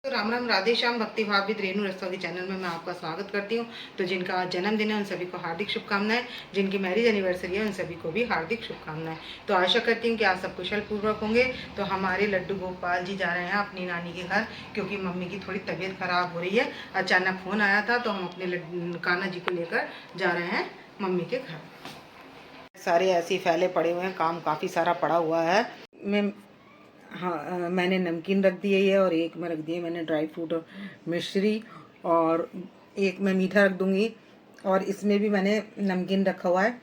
तो राम राम, राधे श्याम, भक्ति भाव विद रेणु रस्तोगी चैनल में मैं आपका स्वागत करती हूँ। तो जिनका आज जन्मदिन है उन सभी को हार्दिक शुभकामनाएं, जिनकी मैरिज एनिवर्सरी है उन सभी को भी हार्दिक शुभकामनाएं। तो आशा करती हूँ कि आप सब कुशल पूर्वक होंगे। तो हमारे लड्डू गोपाल जी जा रहे हैं अपनी नानी के घर, क्योंकि मम्मी की थोड़ी तबीयत खराब हो रही है। अचानक फ़ोन आया था तो हम अपने कान्हा जी को लेकर जा रहे हैं मम्मी के घर। सारे ऐसे ही फैले पड़े हुए हैं, काम काफ़ी सारा पड़ा हुआ है। मैं हाँ, मैंने नमकीन रख दी है और एक में रख दिए मैंने ड्राई फ्रूट और मिश्री, और एक में मीठा रख दूंगी, और इसमें भी मैंने नमकीन रखा हुआ है।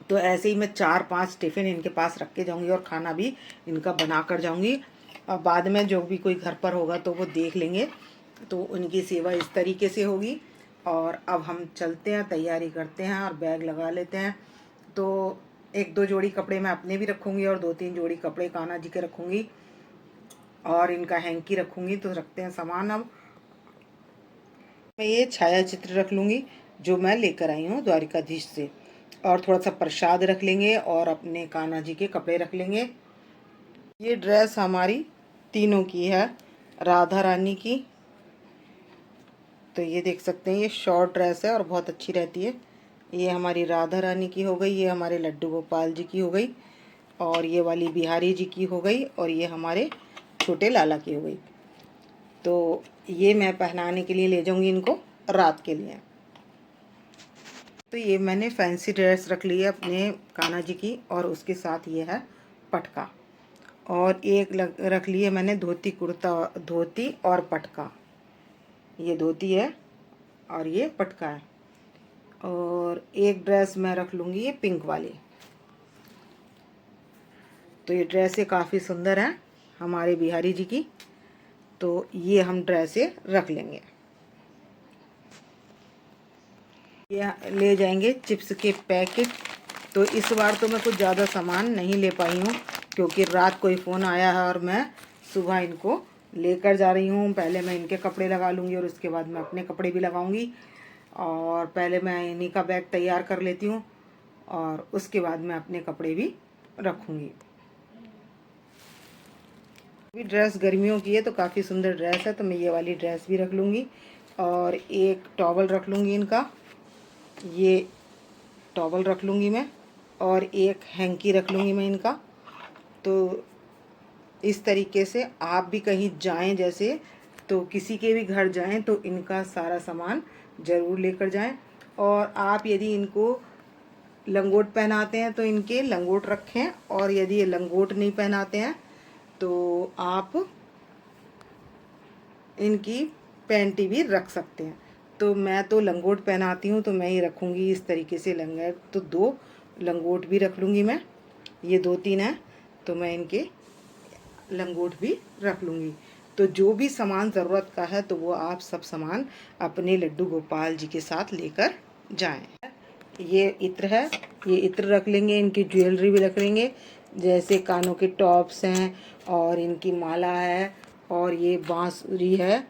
तो ऐसे ही मैं 4-5 टिफ़िन इनके पास रख के जाऊंगी और खाना भी इनका बना कर जाऊंगी। और बाद में जो भी कोई घर पर होगा तो वो देख लेंगे, तो उनकी सेवा इस तरीके से होगी। और अब हम चलते हैं, तैयारी करते हैं और बैग लगा लेते हैं। तो 1-2 जोड़ी कपड़े मैं अपने भी रखूँगी और 2-3 जोड़ी कपड़े कान्हा जी के रखूँगी, और इनका हैंकी रखूँगी। तो रखते हैं सामान। अब मैं ये छाया चित्र रख लूँगी जो मैं लेकर आई हूँ द्वारिकाधीश से, और थोड़ा सा प्रसाद रख लेंगे और अपने कान्हा जी के कपड़े रख लेंगे। ये ड्रेस हमारी तीनों की है, राधा रानी की। तो ये देख सकते हैं, ये शॉर्ट ड्रेस है और बहुत अच्छी रहती है। ये हमारी राधा रानी की हो गई, ये हमारे लड्डू गोपाल जी की हो गई, और ये वाली बिहारी जी की हो गई, और ये हमारे छोटे लाला की हो गई। तो ये मैं पहनाने के लिए ले जाऊंगी इनको रात के लिए। तो ये मैंने फैंसी ड्रेस रख ली है अपने कान्हा जी की, और उसके साथ ये है पटका, और एक रख ली है मैंने धोती कुर्ता, धोती और पटका। ये धोती है और ये पटका है। और एक ड्रेस मैं रख लूँगी ये पिंक वाली। तो ये ड्रेसें काफ़ी सुंदर हैं हमारे बिहारी जी की, तो ये हम ड्रेसें रख लेंगे। ये ले जाएंगे चिप्स के पैकेट। तो इस बार तो मैं कुछ ज़्यादा सामान नहीं ले पाई हूँ, क्योंकि रात को ही फ़ोन आया है और मैं सुबह इनको लेकर जा रही हूँ। पहले मैं इनके कपड़े लगा लूँगी और उसके बाद मैं अपने कपड़े भी लगाऊँगी, और पहले मैं इन्हीं का बैग तैयार कर लेती हूँ और उसके बाद मैं अपने कपड़े भी रखूँगी। भी ड्रेस गर्मियों की है तो काफ़ी सुंदर ड्रेस है, तो मैं ये वाली ड्रेस भी रख लूँगी, और एक टॉवल रख लूँगी इनका, ये टॉवल रख लूँगी मैं, और एक हैंकी रख लूँगी मैं इनका। तो इस तरीके से आप भी कहीं जाएं, जैसे तो किसी के भी घर जाएं तो इनका सारा सामान ज़रूर लेकर जाएं। और आप यदि इनको लंगोट पहनाते हैं तो इनके लंगोट रखें, और यदि ये लंगोट नहीं पहनाते हैं तो आप इनकी पैंटी भी रख सकते हैं। तो मैं तो लंगोट पहनाती हूँ तो मैं ही रखूँगी इस तरीके से लंगोट। तो 2 लंगोट भी रख लूँगी मैं, ये 2-3 हैं तो मैं इनके लंगोट भी रख लूँगी। तो जो भी सामान ज़रूरत का है तो वो आप सब सामान अपने लड्डू गोपाल जी के साथ लेकर जाएं। ये इत्र है, ये इत्र रख लेंगे, इनकी ज्वेलरी भी रख लेंगे, जैसे कानों के टॉप्स हैं और इनकी माला है, और ये बांसुरी है।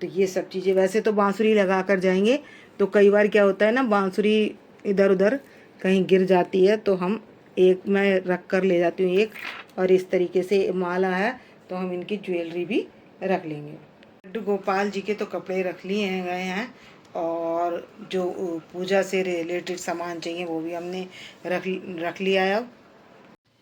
तो ये सब चीज़ें, वैसे तो बांसुरी लगा कर जाएंगे, तो कई बार क्या होता है ना, बांसुरी इधर उधर कहीं गिर जाती है, तो हम एक मैं रख कर ले जाती हूँ एक, और इस तरीके से माला है तो हम इनकी ज्वेलरी भी रख लेंगे। लड्डू गोपाल जी के तो कपड़े रख लिए गए हैं, और जो पूजा से रिलेटेड सामान चाहिए वो भी हमने रख लिया है। अब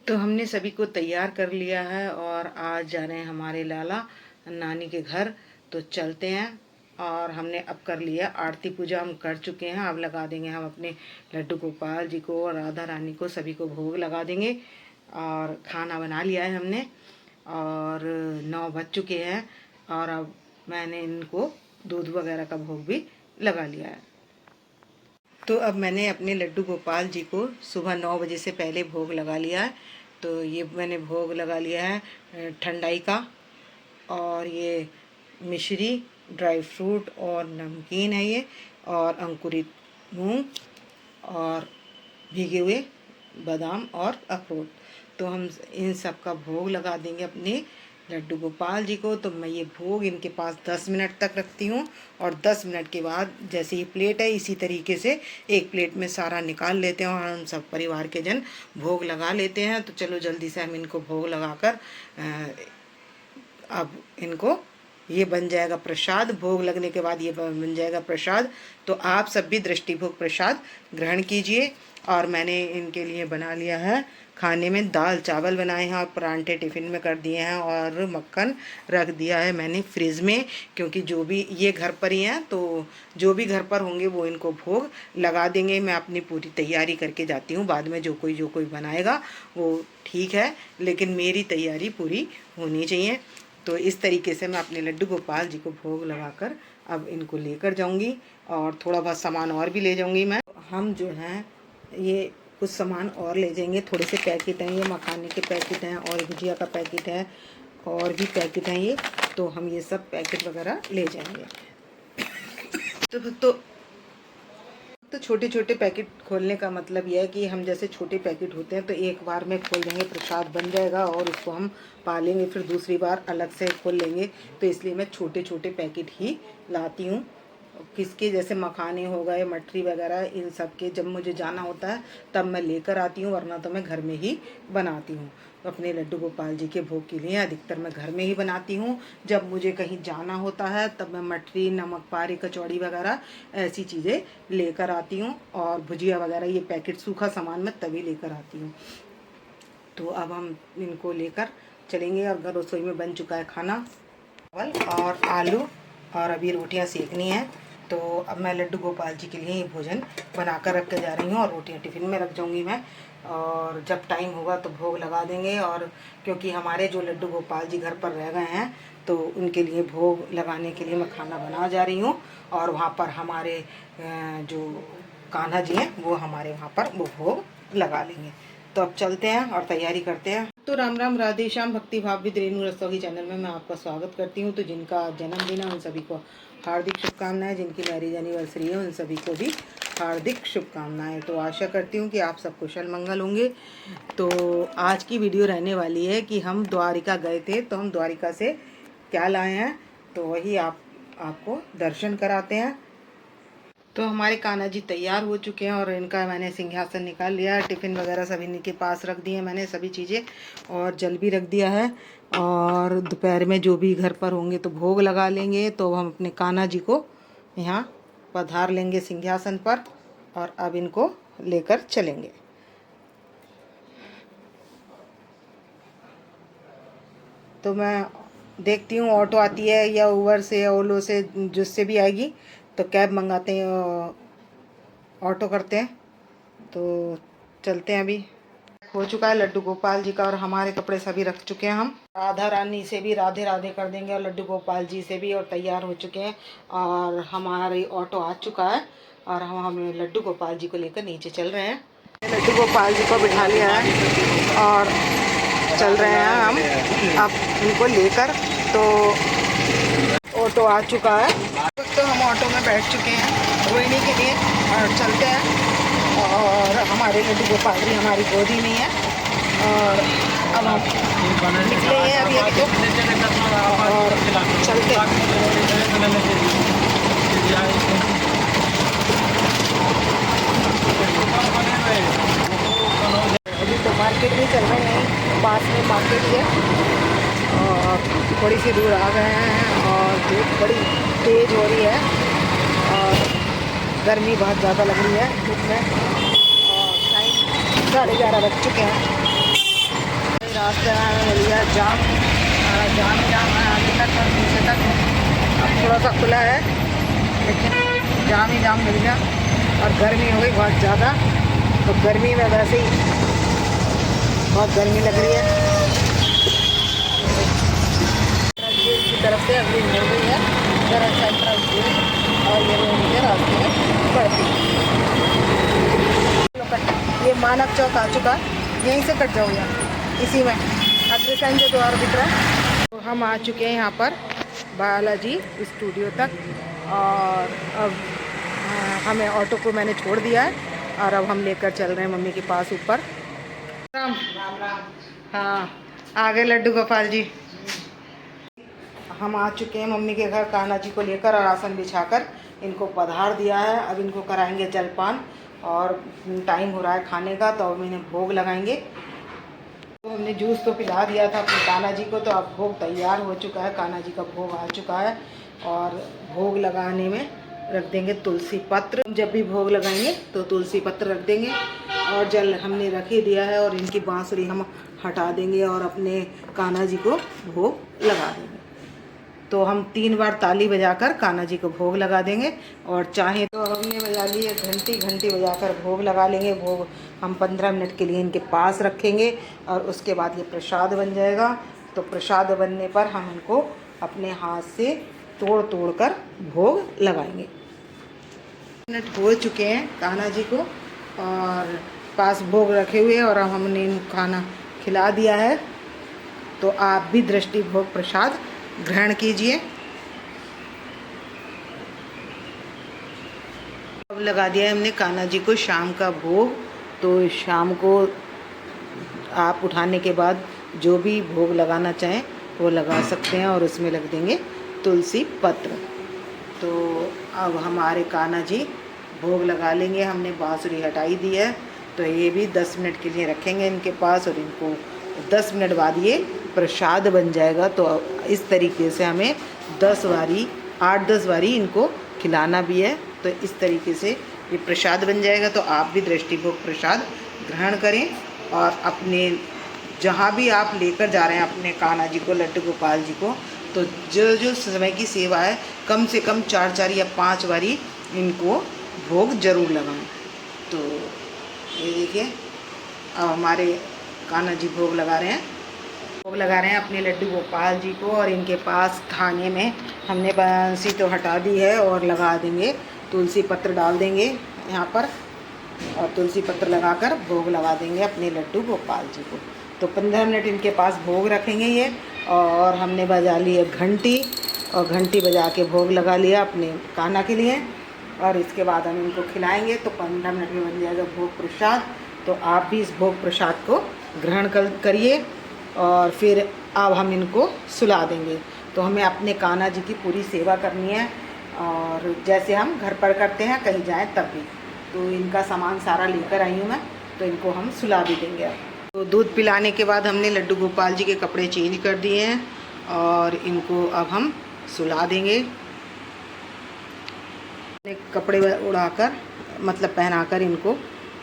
तो हमने सभी को तैयार कर लिया है और आज जा रहे हैं हमारे लाला नानी के घर। तो चलते हैं, और हमने अब कर लिया आरती पूजा, हम कर चुके हैं। अब लगा देंगे हम अपने लड्डू गोपाल जी को और राधा रानी को, सभी को भोग लगा देंगे। और खाना बना लिया है हमने, और 9 बज चुके हैं, और अब मैंने इनको दूध वगैरह का भोग भी लगा लिया है। तो अब मैंने अपने लड्डू गोपाल जी को सुबह 9 बजे से पहले भोग लगा लिया है। तो ये मैंने भोग लगा लिया है ठंडाई का, और ये मिश्री, ड्राई फ्रूट और नमकीन है ये, और अंकुरित मूंग, और भीगे हुए बादाम और अखरोट। तो हम इन सब का भोग लगा देंगे अपने लड्डू गोपाल जी को। तो मैं ये भोग इनके पास 10 मिनट तक रखती हूँ, और 10 मिनट के बाद जैसे ये प्लेट है इसी तरीके से एक प्लेट में सारा निकाल लेते हैं, और हम सब परिवार के जन भोग लगा लेते हैं। तो चलो जल्दी से हम इनको भोग लगाकर अब इनको ये बन जाएगा प्रसाद। भोग लगने के बाद ये बन जाएगा प्रसाद। तो आप सब भी दृष्टि भोग प्रसाद ग्रहण कीजिए। और मैंने इनके लिए बना लिया है खाने में, दाल चावल बनाए हैं और परांठे टिफ़िन में कर दिए हैं और मक्खन रख दिया है मैंने फ्रिज में, क्योंकि जो भी ये घर पर ही हैं तो जो भी घर पर होंगे वो इनको भोग लगा देंगे। मैं अपनी पूरी तैयारी करके जाती हूँ, बाद में जो कोई बनाएगा वो ठीक है, लेकिन मेरी तैयारी पूरी होनी चाहिए। तो इस तरीके से मैं अपने लड्डू गोपाल जी को भोग लगाकर अब इनको लेकर जाऊंगी और थोड़ा बहुत सामान और भी ले जाऊंगी मैं। हम जो हैं ये कुछ सामान और ले जाएंगे, थोड़े से पैकेट हैं, ये मखाने के पैकेट हैं और भुजिया का पैकेट है और भी पैकेट हैं ये, तो हम ये सब पैकेट वगैरह ले जाएंगे। तो छोटे छोटे पैकेट खोलने का मतलब यह है कि हम जैसे छोटे पैकेट होते हैं तो एक बार में खोल देंगे, प्रसाद बन जाएगा और उसको हम पालेंगे, फिर दूसरी बार अलग से खोल लेंगे। तो इसलिए मैं छोटे छोटे पैकेट ही लाती हूँ। किसके जैसे मखाने हो गए, मटरी वगैरह, इन सब के जब मुझे जाना होता है तब मैं लेकर आती हूँ, वरना तो मैं घर में ही बनाती हूँ। तो अपने लड्डू गोपाल जी के भोग के लिए अधिकतर मैं घर में ही बनाती हूँ। जब मुझे कहीं जाना होता है तब मैं मटरी, नमक पारी, कचौड़ी वगैरह ऐसी चीज़ें लेकर आती हूँ, और भुजिया वगैरह ये पैकेट सूखा सामान मैं तभी लेकर आती हूँ। तो अब हम इनको लेकर चलेंगे और घर रसोई में बन चुका है खाना, चावल और आलू, और अभी रोटियां सेकनी है। तो अब मैं लड्डू गोपाल जी के लिए ये भोजन बनाकर रख के जा रही हूँ और रोटियां टिफ़िन में रख जाऊँगी मैं, और जब टाइम होगा तो भोग लगा देंगे। और क्योंकि हमारे जो लड्डू गोपाल जी घर पर रह गए हैं तो उनके लिए भोग लगाने के लिए मैं खाना बना जा रही हूँ, और वहाँ पर हमारे जो कान्हा जी हैं वो हमारे वहाँ पर वो भोग लगा लेंगे। तो अब चलते हैं और तैयारी करते हैं। तो राम राम, राधे श्याम, भक्ति भाव विद रेणु रस्तोगी चैनल में मैं आपका स्वागत करती हूँ। तो जिनका जन्मदिन है उन सभी को हार्दिक शुभकामनाएं, जिनकी मैरिज एनिवर्सरी है उन सभी को भी हार्दिक शुभकामनाएं। तो आशा करती हूँ कि आप सब कुशल मंगल होंगे। तो आज की वीडियो रहने वाली है कि हम द्वारिका गए थे, तो हम द्वारिका से क्या लाए हैं तो वही आपको दर्शन कराते हैं। तो हमारे कान्हा जी तैयार हो चुके हैं और इनका मैंने सिंहासन निकाल लिया, टिफ़िन वगैरह सभी इनके पास रख दिए मैंने सभी चीज़ें, और जल भी रख दिया है। और दोपहर में जो भी घर पर होंगे तो भोग लगा लेंगे। तो हम अपने कान्हा जी को यहाँ पधार लेंगे सिंहासन पर, और अब इनको लेकर चलेंगे। तो मैं देखती हूँ ऑटो आती है या उबर से या ओलो से, जिससे भी आएगी, तो कैब मंगाते हैं, ऑटो करते हैं। तो चलते हैं। अभी हो चुका है लड्डू गोपाल जी का, और हमारे कपड़े सभी रख चुके हैं। हम राधा रानी से भी राधे राधे कर देंगे और लड्डू गोपाल जी से भी, और तैयार हो चुके हैं। और हमारी ऑटो आ चुका है और हम लड्डू गोपाल जी को लेकर नीचे चल रहे हैं। लड्डू गोपाल जी को बिठा लिया है और चल रहे हैं हम अब इनको लेकर। तो ऑटो आ चुका है, तो हम ऑटो में बैठ चुके हैं रोहिणी के लिए और चलते हैं। और हमारे लड्डू गोपाल जी हमारी गोदी में है, और अब हम निकले हैं अभी तो, और चलते हैं। अभी तो मार्केट में चल रहे हैं, पास में मार्केट है और थोड़ी सी दूर आ गए हैं, और धूप बड़ी तेज़ हो रही है और गर्मी बहुत ज़्यादा लग रही है धूप में, और टाइम 11:30 बज चुके हैं। रास्ते में मिल गया जाम है आगे तक और पीछे तक। अब थोड़ा सा खुला है लेकिन जाम ही जाम मिल गया, और गर्मी हो गई बहुत ज़्यादा। तो गर्मी में वैसे ही बहुत गर्मी लग रही है। जेल की तरफ से अगली मिल गई है गरज सेंट्रल जेल, और ये उनके रास्ते में पड़ती है। ये मानक चौक आ चुका, यहीं से कट जाओ यार, इसी में अग्रसेन जो द्वार दिख रहा है। तो हम आ चुके हैं यहाँ पर बालाजी स्टूडियो तक, और अब हमें ऑटो को मैंने छोड़ दिया है और अब हम लेकर चल रहे हैं मम्मी के पास ऊपर। राम राम। हाँ, आ गए लड्डू गोपाल जी। हम आ चुके हैं मम्मी के घर कान्हा जी को लेकर, और आसन बिछाकर इनको पधार दिया है। अब इनको कराएंगे जलपान, और टाइम हो रहा है खाने का, तो अब इन्हें भोग लगाएंगे। तो हमने जूस तो पिला दिया था अपने कान्हा जी को, तो अब भोग तैयार हो चुका है, कान्हा जी का भोग आ चुका है। और भोग लगाने में रख देंगे तुलसी पत्र। जब भी भोग लगाएंगे तो तुलसी पत्र रख देंगे। और जल हमने रख ही दिया है, और इनकी बांसुरी हम हटा देंगे और अपने कान्हा जी को भोग लगा देंगे। तो हम 3 बार ताली बजाकर कान्हा जी को भोग लगा देंगे। और चाहे तो हमने बजा ली है घंटी, घंटी बजाकर भोग लगा लेंगे। भोग हम 15 मिनट के लिए इनके पास रखेंगे, और उसके बाद ये प्रसाद बन जाएगा। तो प्रसाद बनने पर हम इनको अपने हाथ से तोड़ तोड़ कर भोग लगाएंगे। मिनट हो चुके हैं कान्हा जी को, और पास भोग रखे हुए, और अब हमने इनको खाना खिला दिया है। तो आप भी दृष्टि भोग प्रसाद ग्रहण कीजिए। अब लगा दिया है हमने कान्हा जी को शाम का भोग। तो शाम को आप उठाने के बाद जो भी भोग लगाना चाहें वो लगा सकते हैं, और उसमें लग देंगे तुलसी पत्र। तो अब हमारे कान्हा जी भोग लगा लेंगे। हमने बांसुरी हटाई दी है, तो ये भी 10 मिनट के लिए रखेंगे इनके पास, और इनको 10 मिनट बाद ये प्रसाद बन जाएगा। तो इस तरीके से हमें 10 बारी 8-10 बारी इनको खिलाना भी है। तो इस तरीके से ये प्रसाद बन जाएगा। तो आप भी दृष्टि भोग प्रसाद ग्रहण करें, और अपने जहाँ भी आप लेकर जा रहे हैं अपने कान्हा जी को, लड्डू गोपाल जी को, तो जो जो समय की सेवा है कम से कम 4 या 5 बारी इनको भोग जरूर लगाएं। तो ये देखिए अब हमारे कान्हा जी भोग लगा रहे हैं अपने लड्डू गोपाल जी को। और इनके पास खाने में हमने बंसी तो हटा दी है, और लगा देंगे तुलसी पत्र डाल देंगे यहाँ पर, और तुलसी पत्र लगाकर भोग लगा देंगे अपने लड्डू गोपाल जी को। तो 15 मिनट इनके पास भोग रखेंगे ये। और हमने बजा ली है घंटी, और घंटी बजा के भोग लगा लिया अपने कान्हा के लिए। और इसके बाद हम इनको खिलाएंगे, तो 15 मिनट में बन जाएगा भोग प्रसाद। तो आप भी इस भोग प्रसाद को ग्रहण करिए, और फिर अब हम इनको सुला देंगे। तो हमें अपने कान्हा जी की पूरी सेवा करनी है, और जैसे हम घर पर करते हैं कहीं जाएं तब भी। तो इनका सामान सारा लेकर आई हूँ मैं, तो इनको हम सुला भी देंगे अब। तो दूध पिलाने के बाद हमने लड्डू गोपाल जी के कपड़े चेंज कर दिए हैं, और इनको अब हम सुला देंगे। कपड़े उड़ाकर मतलब पहनाकर इनको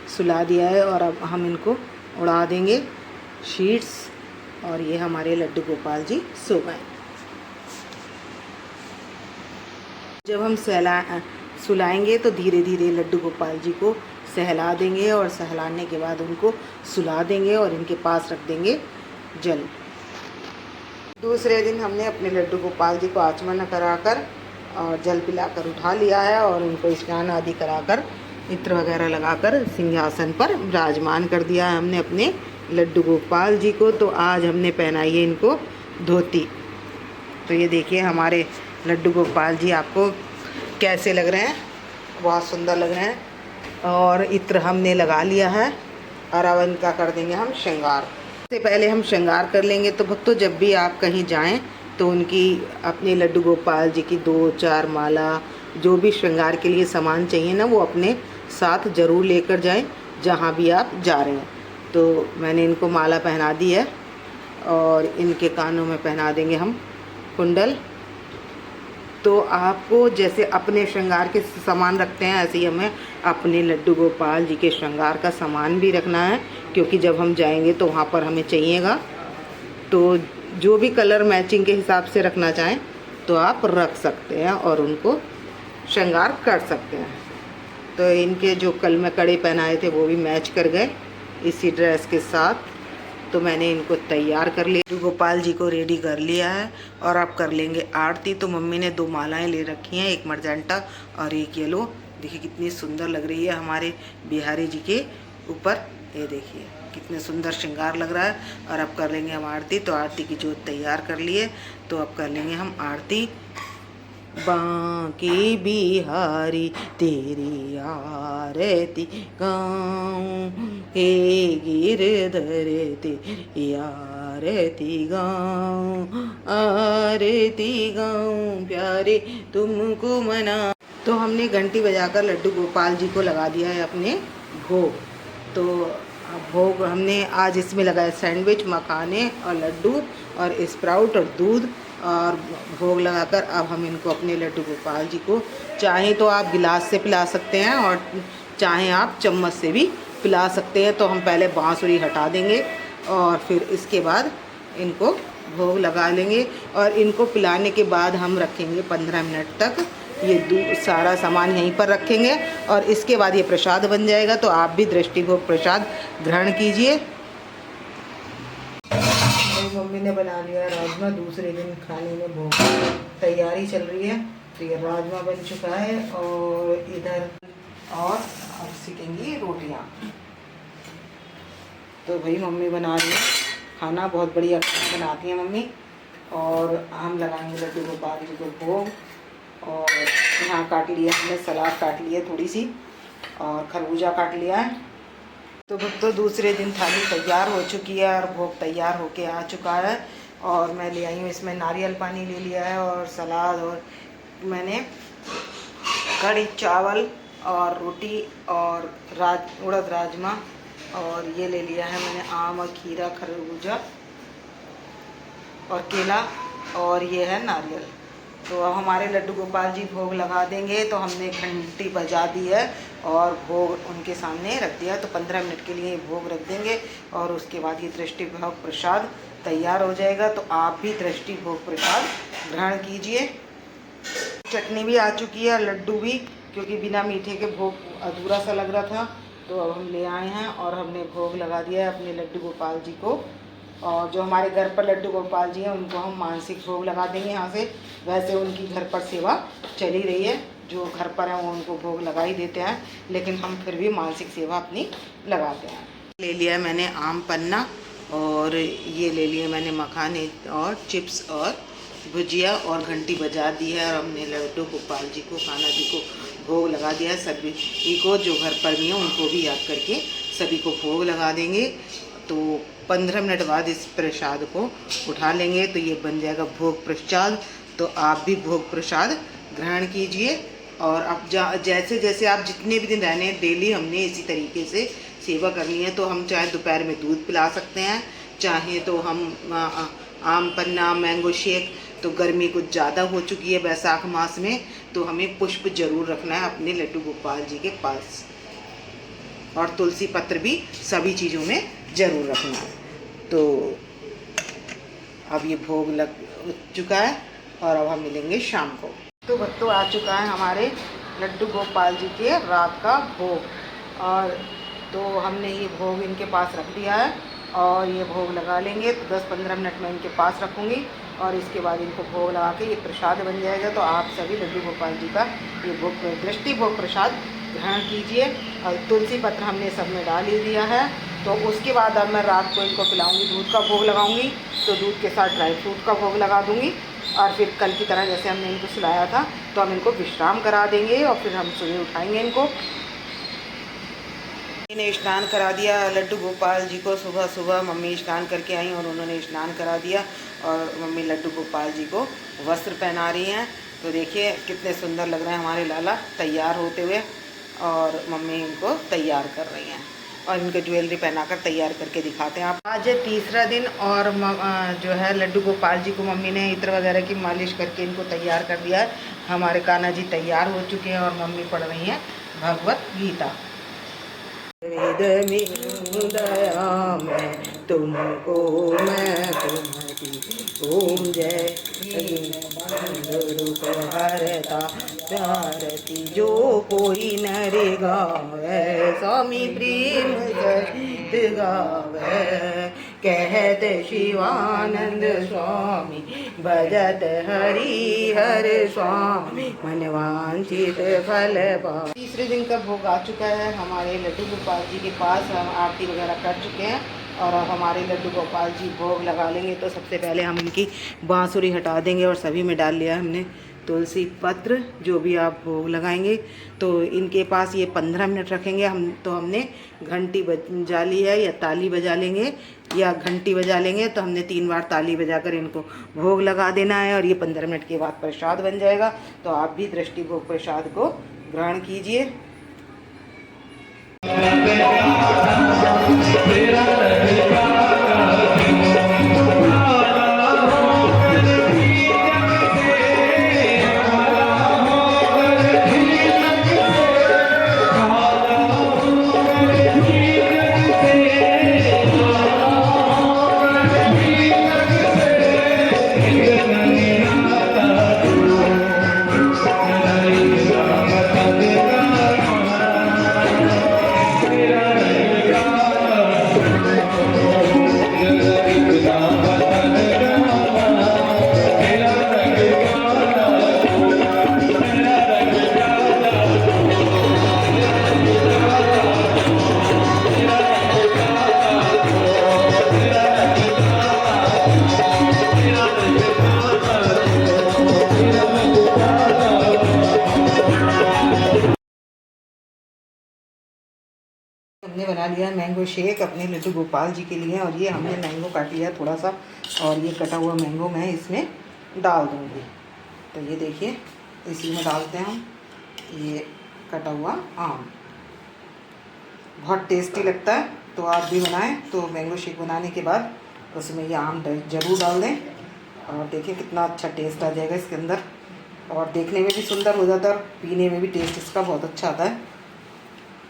सुला दिया है, और अब हम इनको उड़ा देंगे शीट्स। और ये हमारे लड्डू गोपाल जी सो गए। जब हम सुलाएंगे तो धीरे धीरे लड्डू गोपाल जी को सहला देंगे, और सहलाने के बाद उनको सुला देंगे, और इनके पास रख देंगे जल। दूसरे दिन हमने अपने लड्डू गोपाल जी को आचमन कराकर और जल पिलाकर उठा लिया है, और उनको स्नान आदि कराकर इत्र वगैरह लगाकर सिंहासन पर विराजमान कर दिया है हमने अपने लड्डू गोपाल जी को। तो आज हमने पहनाई है इनको धोती। तो ये देखिए हमारे लड्डू गोपाल जी आपको कैसे लग रहे हैं, बहुत सुंदर लग रहे हैं। और इत्र हमने लगा लिया है, और अब इनका कर देंगे हम श्रृंगार। इससे पहले हम श्रृंगार कर लेंगे। तो भक्तों, जब भी आप कहीं जाएं तो उनकी अपने लड्डू गोपाल जी की 2-4 माला, जो भी श्रृंगार के लिए सामान चाहिए ना, वो अपने साथ ज़रूर लेकर जाएं जहाँ भी आप जा रहे हैं। तो मैंने इनको माला पहना दी है, और इनके कानों में पहना देंगे हम कुंडल। तो आपको जैसे अपने श्रृंगार के सामान रखते हैं, ऐसे ही हमें अपने लड्डू गोपाल जी के श्रृंगार का सामान भी रखना है, क्योंकि जब हम जाएंगे तो वहाँ पर हमें चाहिएगा। तो जो भी कलर मैचिंग के हिसाब से रखना चाहें तो आप रख सकते हैं, और उनको श्रृंगार कर सकते हैं। तो इनके जो कल में कड़े पहनाए थे वो भी मैच कर गए इसी ड्रेस के साथ। तो मैंने इनको तैयार कर लिया, लड्डू गोपाल जी को रेडी कर लिया है, और आप कर लेंगे आरती। तो मम्मी ने 2 मालाएं ले रखी हैं, एक मर्जेंटा और एक येलो। देखिए कितनी सुंदर लग रही है हमारे बिहारी जी के ऊपर। ये देखिए कितने सुंदर श्रृंगार लग रहा है। और अब कर लेंगे हम आरती। तो आरती की जोत तैयार कर लिए, तो अब कर लेंगे हम आरती। बांके बिहारी तेरी आरती गाऊं, हे गिरधर तेरी आरती गाऊं, आरती गाऊं प्यारे तुमको मना। तो हमने घंटी बजाकर लड्डू गोपाल जी को लगा दिया है अपने भोग। तो भोग हमने आज इसमें लगाया सैंडविच, मखाने और लड्डू और स्प्राउट और दूध और भोग लगाकर अब हम इनको अपने लड्डू गोपाल जी को चाहे तो आप गिलास से पिला सकते हैं और चाहे आप चम्मच से भी पिला सकते हैं। तो हम पहले बांसुरी हटा देंगे और फिर इसके बाद इनको भोग लगा लेंगे और इनको पिलाने के बाद हम रखेंगे 15 मिनट तक। ये सारा सामान यहीं पर रखेंगे और इसके बाद ये प्रसाद बन जाएगा। तो आप भी दृष्टि भोग प्रसाद ग्रहण कीजिए। मेरी मम्मी ने बना लिया राजमा, दूसरे दिन खाने में भोग तैयारी चल रही है। तो ये राजमा बन चुका है और इधर और अब सीखेंगी रोटियाँ। तो भाई मम्मी बना रही है खाना, बहुत बढ़िया बनाती है मम्मी। और हम लगाएंगे लड्डू गोपाल जी को भोग। और यहाँ काट लिया हमने, सलाद काट ली है थोड़ी सी और खरबूजा काट लिया है। तो दूसरे दिन थाली तैयार हो चुकी है और भोग तैयार होके आ चुका है। और मैं ले आई हूँ इसमें नारियल पानी ले लिया है और सलाद, और मैंने कढ़ी चावल और रोटी और उड़द राजमा और ये ले लिया है मैंने आम और खीरा, खरबूजा और केला और ये है नारियल। तो अब हमारे लड्डू गोपाल जी भोग लगा देंगे। तो हमने घंटी बजा दी है और भोग उनके सामने रख दिया। तो 15 मिनट के लिए भोग रख देंगे और उसके बाद ये दृष्टि भोग प्रसाद तैयार हो जाएगा। तो आप भी दृष्टि भोग प्रसाद ग्रहण कीजिए। चटनी भी आ चुकी है, लड्डू भी, क्योंकि बिना मीठे के भोग अधूरा सा लग रहा था। तो अब हम ले आए हैं और हमने भोग लगा दिया है अपने लड्डू गोपाल जी को। और जो हमारे घर पर लड्डू गोपाल जी हैं उनको हम मानसिक भोग लगा देंगे यहाँ से। वैसे उनकी घर पर सेवा चली रही है, जो घर पर हैं वो उनको भोग लगा ही देते हैं, लेकिन हम फिर भी मानसिक सेवा अपनी लगाते हैं। ले लिया मैंने आम पन्ना और ये ले लिए मैंने मखाने और चिप्स और भुजिया और घंटी बजा दी है। और हमने लड्डू गोपाल जी को, कान्हा जी को भोग लगा दिया है। सभी को जो घर पर भी हैं उनको भी याद करके सभी को भोग लगा देंगे। तो 15 मिनट बाद इस प्रसाद को उठा लेंगे तो ये बन जाएगा भोग प्रसाद। तो आप भी भोग प्रसाद ग्रहण कीजिए। और अब जैसे जैसे आप जितने भी दिन रहने हैं, डेली हमने इसी तरीके से सेवा करनी है। तो हम चाहे दोपहर में दूध पिला सकते हैं, चाहे तो हम आम पन्ना, मैंगो शेक। तो गर्मी कुछ ज़्यादा हो चुकी है बैसाख मास में, तो हमें पुष्प जरूर रखना है अपने लड्डू गोपाल जी के पास। और तुलसी पत्र भी सभी चीज़ों में ज़रूर रखना है। तो अब ये भोग लग चुका है और अब हम मिलेंगे शाम को। तो बच्चों आ चुका है हमारे लड्डू गोपाल जी के रात का भोग। और तो हमने ये भोग इनके पास रख दिया है और ये भोग लगा लेंगे। तो 10-15 मिनट में इनके पास रखूँगी और इसके बाद इनको भोग लगा के ये प्रसाद बन जाएगा। तो आप सभी लड्डू गोपाल जी का ये भोग, दृष्टि भोग प्रसाद ग्रहण कीजिए। और तुलसी पत्र हमने सब में डाल ही दिया है। तो उसके बाद अब मैं रात को इनको पिलाऊंगी, दूध का भोग लगाऊंगी। तो दूध के साथ ड्राई फ्रूट का भोग लगा दूंगी और फिर कल की तरह जैसे हमने इनको सुलाया था तो हम इनको विश्राम करा देंगे और फिर हम सुबह उठाएंगे इनको। इन्हें स्नान करा दिया लड्डू गोपाल जी को। सुबह सुबह मम्मी स्नान करके आई और उन्होंने स्नान करा दिया और मम्मी लड्डू गोपाल जी को वस्त्र पहना रही हैं। तो देखिए कितने सुंदर लग रहे हैं हमारे लाला तैयार होते हुए। और मम्मी इनको तैयार कर रही हैं और इनको ज्वेलरी पहनाकर तैयार करके दिखाते हैं। आप आज है तीसरा दिन और जो है लड्डू गोपाल जी को मम्मी ने इत्र वगैरह की मालिश करके इनको तैयार कर दिया है। हमारे कान्हा जी तैयार हो चुके हैं और मम्मी पढ़ रही हैं भगवत गीता। वेद में दया में तुमको मैं तुम्हारी ओम जय रूप हरता प्यारती जो कोई नर गावे स्वामी प्रेम सहित गावे। कहत शिवानंद स्वामी भजत हरि हर स्वामी मन वांछित फल पा। तीसरे दिन का भोग आ चुका है हमारे लड्डू गोपाल जी के पास। हम आरती वगैरह कर चुके हैं और अब हमारे लड्डू गोपाल जी भोग लगा लेंगे। तो सबसे पहले हम इनकी बांसुरी हटा देंगे और सभी में डाल लिया हमने तुलसी पत्र। जो भी आप भोग लगाएंगे तो इनके पास ये 15 मिनट रखेंगे हम। तो हमने घंटी बजा ली है या ताली बजा लेंगे या घंटी बजा लेंगे। तो हमने 3 बार ताली बजाकर इनको भोग लगा देना है और ये 15 मिनट के बाद प्रसाद बन जाएगा। तो आप भी दृष्टि भोग प्रसाद को ग्रहण कीजिए। हमने बना लिया है मैंगो शेक अपने लड्डू गोपाल जी के लिए। और ये हमने मैंगो काट लिया है थोड़ा सा, और ये कटा हुआ मैंगो मैं इसमें डाल दूँगी। तो ये देखिए इसी में डालते हैं हम ये कटा हुआ आम। बहुत टेस्टी लगता है, तो आप भी बनाएं। तो मैंगो शेक बनाने के बाद उसमें ये आम ज़रूर डाल दें, और देखिए कितना अच्छा टेस्ट आ जाएगा इसके अंदर, और देखने में भी सुंदर हो जाता है और पीने में भी टेस्ट इसका बहुत अच्छा आता है।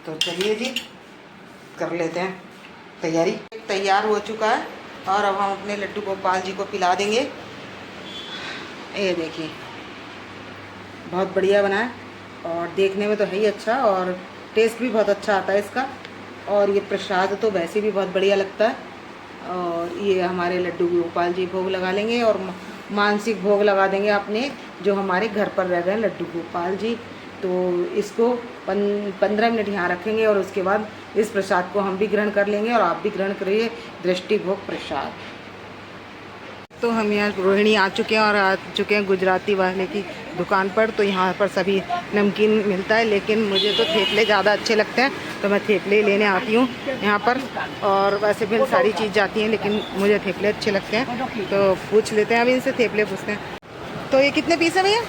तो चलिए जी कर लेते हैं तैयारी। तैयार हो चुका है और अब हम अपने लड्डू गोपाल जी को पिला देंगे। ये देखिए बहुत बढ़िया बना है, और देखने में तो है ही अच्छा, और टेस्ट भी बहुत अच्छा आता है इसका। और ये प्रसाद तो वैसे भी बहुत बढ़िया लगता है। और ये हमारे लड्डू गोपाल जी भोग लगा लेंगे, और मानसिक भोग लगा देंगे अपने जो हमारे घर पर रह गए लड्डू गोपाल जी। तो इसको 15 मिनट यहाँ रखेंगे, और उसके बाद इस प्रसाद को हम भी ग्रहण कर लेंगे, और आप भी ग्रहण करिए दृष्टि भोग प्रसाद। तो हम यहाँ रोहिणी आ चुके हैं, और आ चुके हैं गुजराती वाले की दुकान पर। तो यहाँ पर सभी नमकीन मिलता है, लेकिन मुझे तो थेपले ज़्यादा अच्छे लगते हैं, तो मैं थेपले लेने आती हूँ यहाँ पर। और वैसे भी सारी चीज़ जाती हैं, लेकिन मुझे थेपले अच्छे लगते हैं। तो पूछ लेते हैं अभी इनसे, थेपले पूछते हैं। तो ये कितने पीस है भैया?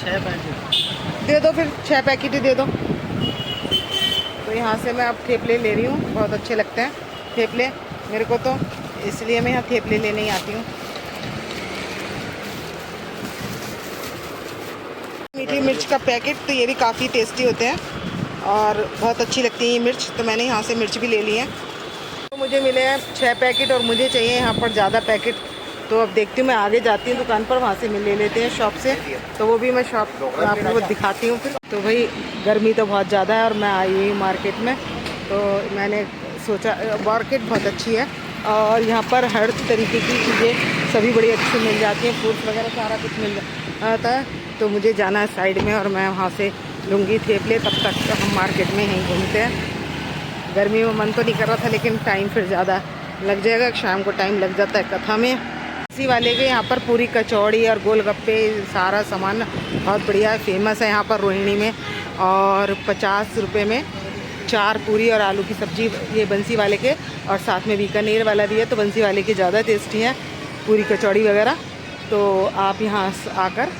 6 पैकेट दे दो, फिर 6 पैकेट ही दे दो। तो यहाँ से मैं अब थेपले ले रही हूँ, बहुत अच्छे लगते हैं थेपले मेरे को, तो इसलिए मैं यहाँ थेपले लेने ही आती हूँ। मीठी मिर्च का पैकेट, तो ये भी काफ़ी टेस्टी होते हैं और बहुत अच्छी लगती है ये मिर्च, तो मैंने यहाँ से मिर्च भी ले ली है। तो मुझे मिले हैं 6 पैकेट, और मुझे चाहिए यहाँ पर ज़्यादा पैकेट। तो अब देखती हूँ, मैं आगे जाती हूँ दुकान पर, वहाँ से ले लेते हैं शॉप से। तो वो भी मैं शॉप आप लोगों को दिखाती हूँ फिर। तो भाई गर्मी तो बहुत ज़्यादा है, और मैं आई हुई मार्केट में। तो मैंने सोचा मार्केट बहुत अच्छी है, और यहाँ पर हर तरीके की चीज़ें सभी बड़ी अच्छी मिल जाती हैं, फ्रूट्स वगैरह सारा कुछ मिल जाता है। तो मुझे जाना है साइड में, और मैं वहाँ से लूँगी थेपले। तब तक हम मार्केट में यहीं घूमते हैं। गर्मी में मन तो नहीं कर रहा था, लेकिन टाइम फिर ज़्यादा लग जाएगा, शाम को टाइम लग जाता है कथा में। इसी वाले के यहाँ पर पूरी कचौड़ी और गोलगप्पे सारा सामान बहुत बढ़िया फेमस है यहाँ पर रोहिणी में। और 50 रुपये में 4 पूरी और आलू की सब्ज़ी, ये बंसी वाले के। और साथ में बीकानेर वाला भी है, तो बंसी वाले के ज़्यादा टेस्टी है पूरी कचौड़ी वगैरह। तो आप यहाँ आकर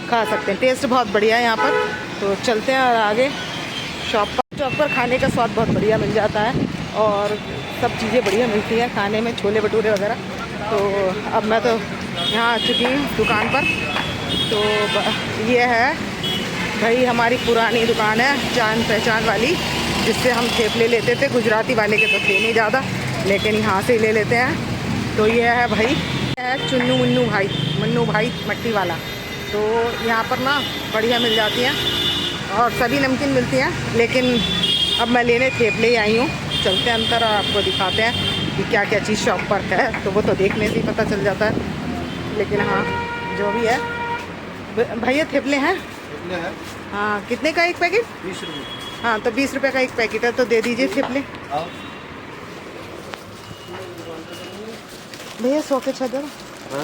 खा सकते हैं, टेस्ट बहुत बढ़िया है यहाँ पर। तो चलते हैं और आगे शॉप पर खाने का स्वाद बहुत बढ़िया मिल जाता है, और सब चीज़ें बढ़िया मिलती हैं खाने में, छोले भटूरे वगैरह। तो अब मैं तो यहाँ आ चुकी हूँ दुकान पर। तो ये है भाई हमारी पुरानी दुकान है, जान पहचान वाली, जिससे हम थेपले लेते थे। गुजराती वाले के तो थे नहीं ज़्यादा, लेकिन यहाँ से ही ले लेते हैं। तो ये है भाई, है चुन्नू मन्नू भाई मट्टी वाला। तो यहाँ पर ना बढ़िया मिल जाती हैं, और सभी नमकीन मिलती हैं। लेकिन अब मैं लेने थेपले ही आई हूँ। चलते हैं अंदर और आपको दिखाते हैं कि क्या क्या चीज़ शॉप पर है। तो वो तो देखने से ही पता चल जाता है, लेकिन हाँ जो भी है। भैया थेपले हैं? हाँ, कितने का एक पैकेट? 20 रुपये। हाँ, तो 20 रुपये का एक पैकेट है, तो दे दीजिए थेपले भैया। 100 के 6 दे दो।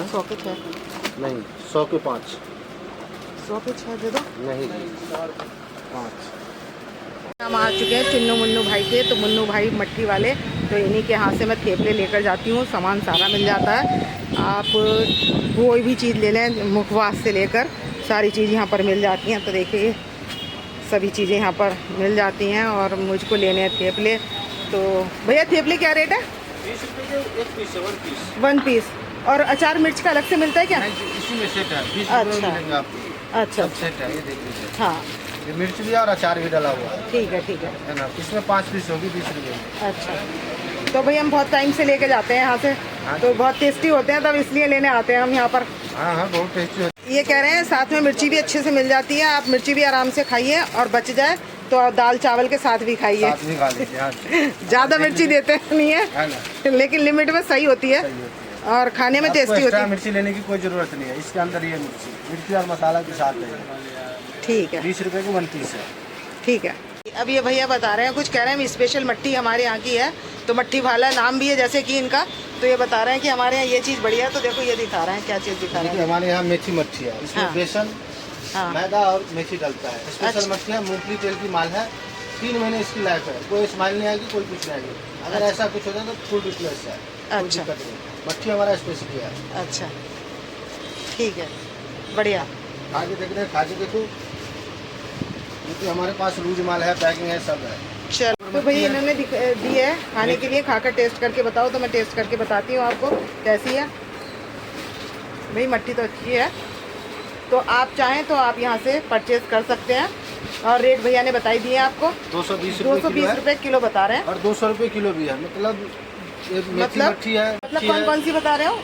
100 के 6 नहीं, 100 के 5। 100 के 6 दे दो। नहीं 5। हम आ चुके हैं चुन्नू मुन्नू भाई के, तो मुन्नू भाई मट्टी वाले। तो इन्हीं के हाथ से मैं थेपले लेकर जाती हूँ, सामान सारा मिल जाता है। आप कोई भी चीज़ ले लें, मुखवास से लेकर सारी चीज़ यहाँ पर मिल जाती हैं। तो देखिए सभी चीज़ें यहाँ पर मिल जाती हैं, और मुझको लेने हैं थेपले। तो भैया थेपले क्या रेट है? 20 रुपये के 1 पीस है, 1 पीस। 1 पीस। और अचार मिर्च का अलग से मिलता है क्या? नहीं, इसी में सेट है। 20 अच्छा। रुपये मिलेंगे आपको। अच्छा सब सेट है, ये देख लीजिए। हाँ, ये मिर्च भी है और अचार भी डाला हुआ है। ठीक है ना। इसमें 5 पीस होगी 20 रुपये में। अच्छा, तो भाई हम बहुत टाइम से लेके जाते हैं यहाँ से। हाँ, तो बहुत टेस्टी होते हैं, तब इसलिए लेने आते हैं हम यहाँ पर। हाँ, बहुत टेस्टी होती ये कह रहे हैं साथ में मिर्ची भी अच्छे से मिल जाती है, आप मिर्ची भी आराम से खाइए, और बच जाए तो दाल चावल के साथ भी खाइए। साथ भी खा लीजिए। हाँ, ज़्यादा मिर्ची देते नहीं है, लेकिन लिमिट में सही होती है, और खाने में टेस्टी होती है। मिर्ची लेने की कोई ज़रूरत नहीं है, इसके अंदर ये मिर्ची और मसाला के साथ है। ठीक है, 20 रुपये की 1 पीस है। ठीक है। अब ये भैया बता रहे हैं, कुछ कह रहे हैं स्पेशल मट्टी हमारे यहाँ की है, तो मट्टी भाला नाम भी है जैसे कि इनका। तो ये बता रहे हैं कि हमारे यहाँ ये चीज़ बढ़िया है। तो देखो ये दिखा रहे हैं, क्या चीज़ दिखा रहे हैं। हमारे यहाँ मेथी मच्छी है, इसमें हाँ। बेसन, हाँ, मैदा और मेथी डलता है। स्पेशल अच्छा। मच्छी है, मूंगफली तेल की माल है, 3 महीने इसकी लाइफ है, कोई स्माइल नहीं आएगी, कोई कुछ नहीं आएगी। अगर ऐसा कुछ हो जाए तो फुल रिप्लेस है, कोई अच्छा। दिक्कत नहीं। मट्ठी हमारा स्पेशल है। अच्छा ठीक है, बढ़िया। खा के देख रहे हैं, खा के देखो, क्योंकि हमारे पास लूज माल है, पैकिंग है, सब है। चलो तो भैया इन्होंने दी है खाने के लिए, खाकर टेस्ट करके बताओ। तो मैं टेस्ट करके बताती हूँ आपको कैसी है। भाई मट्ठी तो अच्छी है, तो आप चाहें तो आप यहाँ से परचेज कर सकते हैं। और रेट भैया ने बताई दिए आपको, 220 रुपये किलो बता रहे हैं। और 200 रुपये किलो भी है। मतलब ये मेथी मतलब मट्ठी है। मतलब कौन कौन सी बता रहे हो?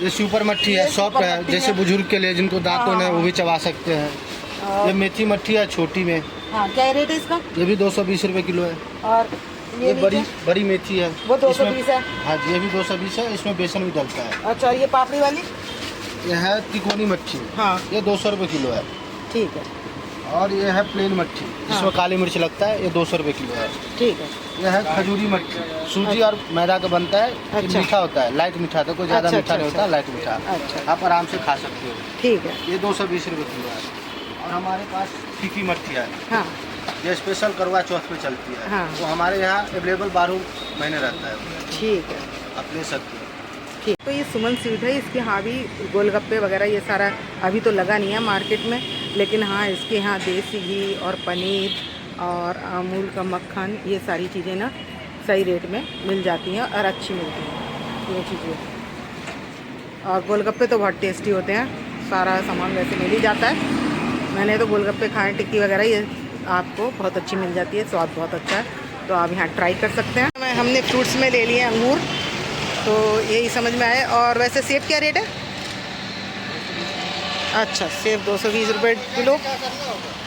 ये सुपर मट्ठी है, ये सॉफ्ट सुपर है, मट्ठी जैसे है। बुजुर्ग के लिए जिनको दांतों है वो भी चबा सकते हैं। ये मेथी मट्ठी है छोटी में। हाँ, क्या रेट है इसका? ये भी 220 रुपये किलो है। और ये नीचे? बड़ी मेथी है, वो 220 इसमें- है। हाँ जी, ये भी 220 है, इसमें बेसन भी डलता है। अच्छा, और ये पापड़ी वाली? ये है तिकोनी मच्छी, हाँ ये 200 रुपये किलो है। ठीक है। और ये है प्लेन मच्छी, जिसमें हाँ। काली मिर्च लगता है, ये 200 रुपये किलो है। ठीक है। यह है खजूरी मच्छी, सूजी और मैदा का बनता है। ये अच्छा। मीठा होता है, लाइट मीठा, तो कोई ज़्यादा अच्छा, मीठा नहीं अच्छा, होता, लाइट मीठा। अच्छा। आप आराम से खा सकते हो। ठीक है। ये 220 रुपये किलो है। और हमारे पास फीकी मच्छी है, हाँ ये स्पेशल करवा चौथ पे चलती है। हाँ। वो हमारे यहाँ अवेलेबल 12 महीने रहता है, ठीक है। आप ले सकते हो। ठीक। तो ये सुमन स्वीट है, इसके यहाँ भी गोलगप्पे वगैरह ये सारा अभी तो लगा नहीं है मार्केट में, लेकिन हाँ इसके यहाँ देसी घी और पनीर और अमूल का मक्खन, ये सारी चीज़ें ना सही रेट में मिल जाती हैं और अच्छी मिलती हैं ये चीज़ें। और गोलगप्पे तो बहुत टेस्टी होते हैं, सारा सामान वैसे मिल ही जाता है। मैंने तो गोलगप्पे खाए, टिक्की वगैरह ये आपको बहुत अच्छी मिल जाती है, स्वाद बहुत अच्छा है, तो आप यहाँ ट्राई कर सकते हैं। हमने फ्रूट्स में ले लिए अंगूर, तो यही समझ में आए। और वैसे सेब क्या रेट है? अच्छा, सेब 220 रुपये किलो।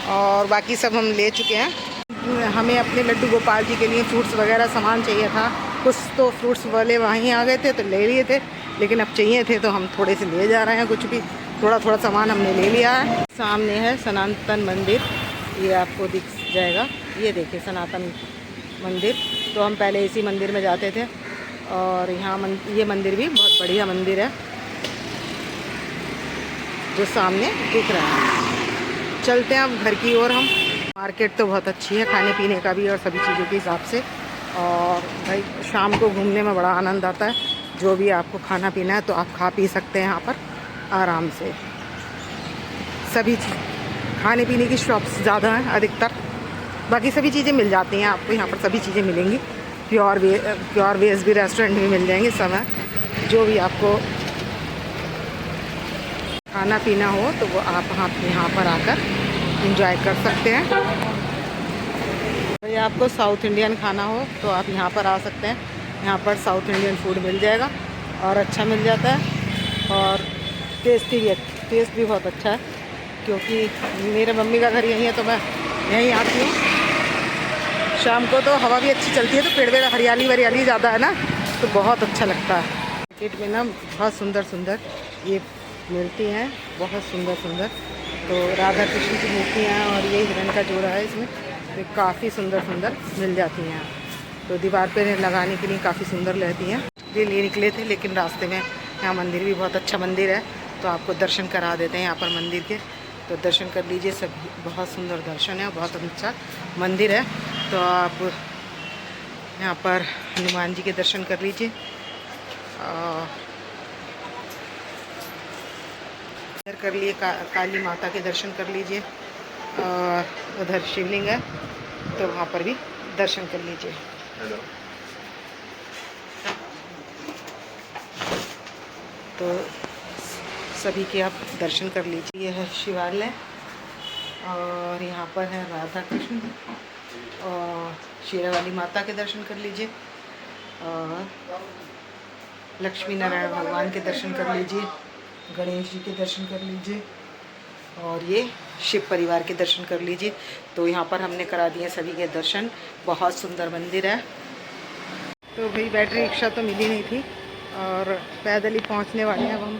और बाकी सब हम ले चुके हैं। हमें अपने लड्डू गोपाल जी के लिए फ्रूट्स वगैरह सामान चाहिए था, कुछ तो फ्रूट्स वाले वहीं आ गए थे तो ले लिए थे, लेकिन अब चाहिए थे तो हम थोड़े से ले जा रहे हैं। कुछ भी थोड़ा थोड़ा सामान हमने ले लिया है। सामने है सनातन मंदिर, ये आपको दिख जाएगा। ये देखिए सनातन मंदिर, तो हम पहले इसी मंदिर में जाते थे। और यहाँ ये मंदिर भी बहुत बढ़िया मंदिर है जो सामने दिख रहा है। चलते हैं अब घर की ओर हम। मार्केट तो बहुत अच्छी है खाने पीने का भी और सभी चीज़ों के हिसाब से। और भाई शाम को घूमने में बड़ा आनंद आता है। जो भी आपको खाना पीना है तो आप खा पी सकते हैं यहाँ पर आराम से। सभी खाने पीने की शॉप्स ज़्यादा हैं अधिकतर, बाकी सभी चीज़ें मिल जाती हैं आपको यहाँ पर, सभी चीज़ें मिलेंगी। प्योर वेज भी रेस्टोरेंट भी मिल जाएंगे, सब हैं। जो भी आपको खाना पीना हो तो वो आप यहाँ पर आकर एंजॉय कर सकते हैं। भाई आपको साउथ इंडियन खाना हो तो आप यहाँ पर आ सकते हैं। यहाँ पर साउथ इंडियन फूड मिल जाएगा और अच्छा मिल जाता है और टेस्ट भी बहुत अच्छा है, क्योंकि मेरे मम्मी का घर यहीं है तो मैं यहीं आती हूँ। शाम को तो हवा भी अच्छी चलती है, तो पेड़ वेड़ हरियाली वरियाली ज़्यादा है ना, तो बहुत अच्छा लगता है। मार्केट में ना बहुत सुंदर सुंदर ये मिलती हैं, बहुत सुंदर सुंदर। तो राधा कृष्ण की मूर्तियाँ और ये हिरण का जोड़ा है इसमें, तो काफ़ी सुंदर सुंदर मिल जाती हैं। तो दीवार पर लगाने के लिए काफ़ी सुंदर रहती हैं। ये लिए निकले थे, लेकिन रास्ते में यहाँ मंदिर भी बहुत अच्छा मंदिर है, तो आपको दर्शन करा देते हैं यहाँ पर मंदिर के। तो दर्शन कर लीजिए, सब बहुत सुंदर दर्शन है, बहुत अच्छा मंदिर है। तो आप यहाँ पर हनुमान जी के दर्शन कर लीजिए। इधर कर लिए काली माता के दर्शन कर लीजिए। और उधर शिवलिंग है, तो वहाँ पर भी दर्शन कर लीजिए। तो सभी के आप दर्शन कर लीजिए। यह है शिवालय और यहाँ पर है राधा कृष्ण और शेरावाली माता के दर्शन कर लीजिए और लक्ष्मी नारायण भगवान के दर्शन कर लीजिए, गणेश जी के दर्शन कर लीजिए और ये शिव परिवार के दर्शन कर लीजिए। तो यहाँ पर हमने करा दिए सभी के दर्शन। बहुत सुंदर मंदिर है। तो भाई बैटरी रिक्शा तो मिली नहीं थी और पैदल ही पहुँचने वाले हैं अब हम।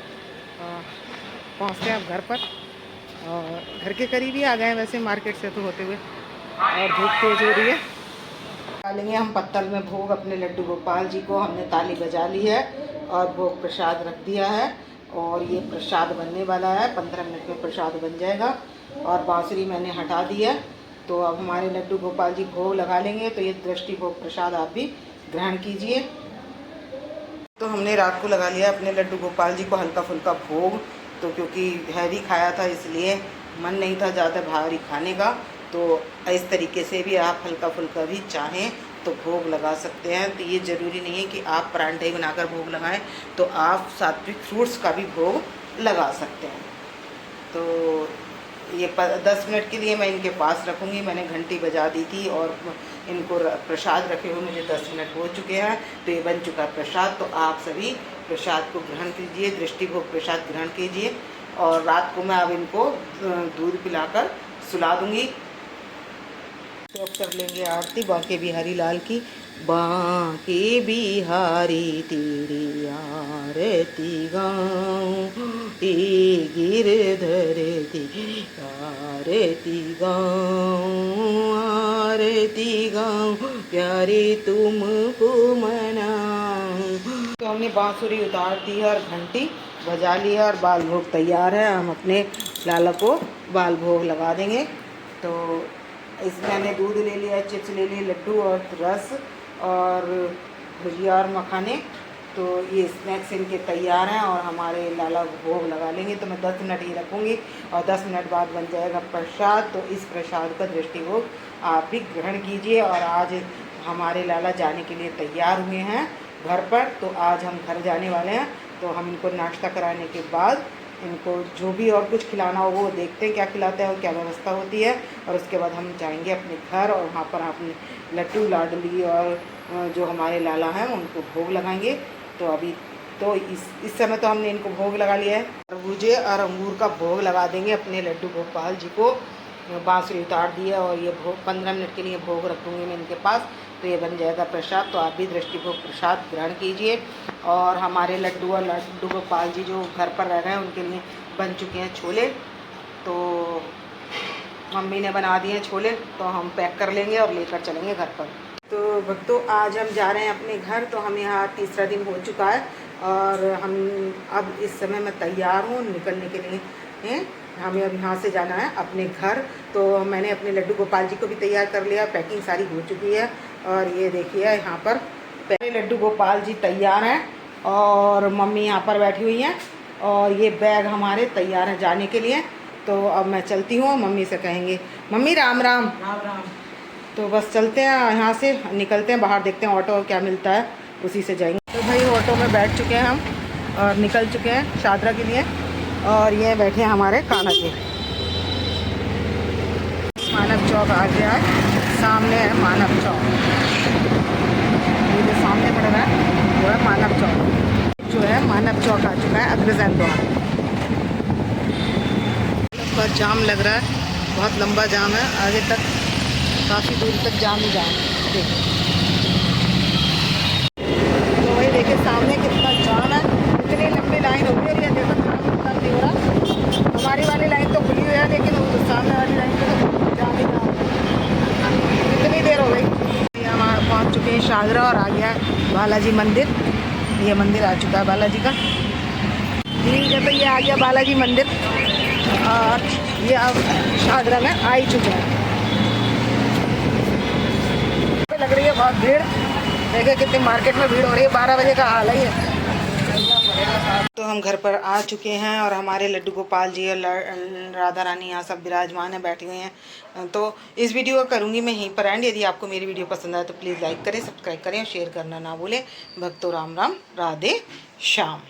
पहुँचते हैं अब घर पर और घर के करीब ही आ गए हैं वैसे मार्केट से तो होते हुए, और धूप तेज हो रही है। डालेंगे हम पत्तल में भोग अपने लड्डू गोपाल जी को। हमने ताली बजा ली है और भोग प्रसाद रख दिया है और ये प्रसाद बनने वाला है। 15 मिनट में प्रसाद बन जाएगा। और बांसुरी मैंने हटा दी है तो अब हमारे लड्डू गोपाल जी भोग लगा लेंगे, तो ये दृष्टि भोग प्रसाद आप भी ग्रहण कीजिए। तो हमने रात को लगा लिया अपने लड्डू गोपाल जी को हल्का फुल्का भोग, तो क्योंकि हैवी खाया था इसलिए मन नहीं था ज़्यादा भारी खाने का। तो इस तरीके से भी आप हल्का फुल्का भी चाहें तो भोग लगा सकते हैं। तो ये ज़रूरी नहीं है कि आप परांठे ही बनाकर भोग लगाएं, तो आप सात्विक फ्रूट्स का भी भोग लगा सकते हैं। तो ये 10 मिनट के लिए मैं इनके पास रखूँगी। मैंने घंटी बजा दी थी और इनको प्रसाद रखे हुए मुझे 10 मिनट हो चुके हैं, तो ये बन चुका है प्रसाद। तो आप सभी प्रसाद को ग्रहण कीजिए, दृष्टि भोग प्रसाद ग्रहण कीजिए। और रात को मैं अब इनको दूध पिलाकर सुला दूँगी। तो अब कर लेंगे आरती बांके बिहारी लाल की। बांके बिहारी तेरी आरती गाऊं, गिरधर तेरी आरती गाऊं, आरती गाऊं, प्यारे तुमको मनाऊं। तो हमने बांसुरी उतार दी है और घंटी बजा ली है और बाल भोग तैयार है। हम अपने लाला को बाल भोग लगा देंगे। तो इसमें मैंने दूध ले लिया, चिप्स ले लिए, लड्डू और रस और भुजिया और मखाने। तो ये स्नैक्स इनके तैयार हैं और हमारे लाला भोग लगा लेंगे। तो मैं 10 मिनट ही रखूँगी और 10 मिनट बाद बन जाएगा प्रसाद। तो इस प्रसाद का दृष्टि भोग आप भी ग्रहण कीजिए। और आज हमारे लाला जाने के लिए तैयार हुए हैं घर पर। तो आज हम घर जाने वाले हैं, तो हम इनको नाश्ता कराने के बाद इनको जो भी और कुछ खिलाना हो वो देखते हैं क्या खिलाते हैं और क्या व्यवस्था होती है। और उसके बाद हम जाएंगे अपने घर और वहाँ पर अपने लड्डू लाडली और जो हमारे लाला हैं उनको भोग लगाएंगे। तो अभी तो इस समय तो हमने इनको भोग लगा लिया है। तरबूजे और अंगूर का भोग लगा देंगे अपने लड्डू गोपाल जी को। बांसुरी उतार दिया और ये भोग 15 मिनट के लिए भोग रखूँगी मैं इनके पास। तो ये बन जाएगा प्रसाद। तो आप भी दृष्टि भोग प्रसाद ग्रहण कीजिए। और हमारे लड्डू और लड्डू गोपाल जी जो घर पर रह रहे हैं उनके लिए बन चुके हैं छोले। तो मम्मी ने बना दिए हैं छोले, तो हम पैक कर लेंगे और लेकर चलेंगे घर पर। तो भक्तों आज हम जा रहे हैं अपने घर। तो हम यहाँ तीसरा दिन हो चुका है और हम अब इस समय मैं तैयार हूँ निकलने के लिए। हमें अब यहाँ से जाना है अपने घर। तो मैंने अपने लड्डू गोपाल जी को भी तैयार कर लिया, पैकिंग सारी हो चुकी है। और ये देखिए यहाँ पर पहले लड्डू गोपाल जी तैयार हैं और मम्मी यहाँ पर बैठी हुई हैं और ये बैग हमारे तैयार हैं जाने के लिए। तो अब मैं चलती हूँ, मम्मी से कहेंगे मम्मी राम राम। राम राम। तो बस चलते हैं, यहाँ से निकलते हैं, बाहर देखते हैं ऑटो क्या मिलता है उसी से जाएंगे। तो भाई ऑटो में बैठ चुके हैं हम और निकल चुके हैं शादरा के लिए। और ये बैठे हैं हमारे कान्हा जी। मानव चौक आ गया है, सामने है मानव चौक। ये जो सामने पड़ रहा है वो है मानव चौक। जो है मानव चौक आ चुका है अग्रसेन द्वार। बहुत जाम लग रहा है, बहुत लंबा जाम है, आगे तक काफ़ी दूर तक जाम ही जाम है। देखिए तो वही देखिए सामने कितना जाम है, इतनी लंबी लाइन हो गई। और ये देखो जाम इतना नहीं हो रहा, हमारी वाली लाइन तो खुली हुई है लेकिन सामने वाली लाइन पे तो जाम ही जाम है। कितनी देर हो गई। हम पहुँच चुके हैं शादरा और आ गया है बालाजी मंदिर। ये मंदिर आ चुका है बालाजी का। ठीक है, तो ये आ गया बालाजी मंदिर और ये अब शादरा में आ ही चुके हैं। लग रही है बहुत भीड़, देखिए कितनी मार्केट में भीड़ हो रही है। 12 बजे का हाल है। तो हम घर पर आ चुके हैं और हमारे लड्डू गोपाल जी और राधा रानी यहाँ सब विराजमान है, बैठे हुए हैं। तो इस वीडियो को करूँगी मैं यहीं पर एंड। यदि आपको मेरी वीडियो पसंद आए तो प्लीज़ लाइक करें, सब्सक्राइब करें और शेयर करना ना भूलें। भक्तों राम राम, राधे श्याम।